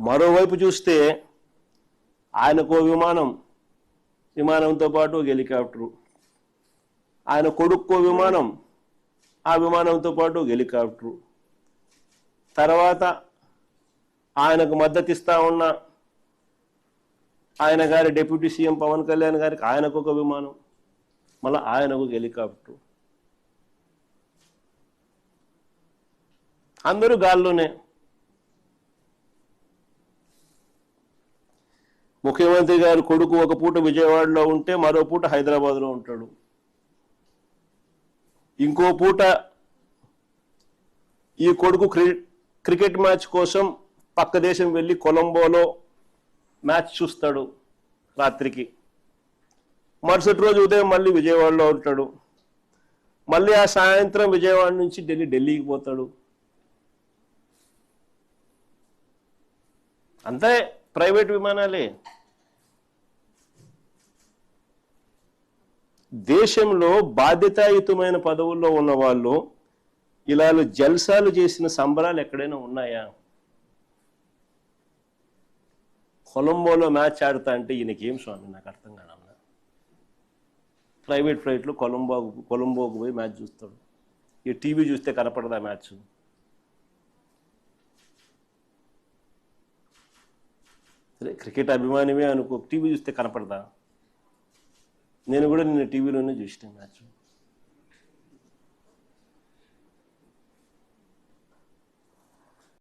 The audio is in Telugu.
మరోవైపు చూస్తే ఆయనకో విమానంతో పాటు ఒక హెలికాప్టరు, ఆయన కొడుక్కో విమానం, ఆ విమానంతో పాటు ఒక హెలికాప్టరు, తర్వాత ఆయనకు మద్దతు ఇస్తా ఉన్న ఆయన గారి డిప్యూటీ సీఎం పవన్ కళ్యాణ్ గారికి ఆయనకు ఒక విమానం, మళ్ళీ ఆయనకు ఒక హెలికాప్టరు, అందరూ గాల్లోనే. ముఖ్యమంత్రి గారి కొడుకు ఒక పూట విజయవాడలో ఉంటే మరో పూట హైదరాబాద్లో ఉంటాడు, ఇంకో పూట ఈ కొడుకు క్రికెట్ మ్యాచ్ కోసం పక్క దేశం వెళ్ళి కొలంబోలో మ్యాచ్ చూస్తాడు రాత్రికి, మరుసటి రోజు ఉదయం మళ్ళీ విజయవాడలో ఉంటాడు, మళ్ళీ ఆ సాయంత్రం విజయవాడ నుంచి ఢిల్లీకి పోతాడు. అంతే ప్రైవేట్ విమానాలే. దేశంలో బాధ్యతాయుతమైన పదవుల్లో ఉన్న వాళ్ళు ఇలా జల్సాలు చేసిన సంబరాలు ఎక్కడైనా ఉన్నాయా? కొలంబోలో మ్యాచ్ ఆడుతా అంటే ఈయనకేం స్వామి, నాకు అర్థం కాదన్నా. ప్రైవేట్ ఫ్లైట్లో కొలంబోకు పోయి మ్యాచ్ చూస్తాడు, ఈ టీవీ చూస్తే కనపడదా మ్యాచ్? సరే క్రికెట్ అభిమానివే అనుకో, టీవీ చూస్తే కనపడదా? నేను కూడా నిన్న టీవీలోనే చూసిన మ్యాచ్.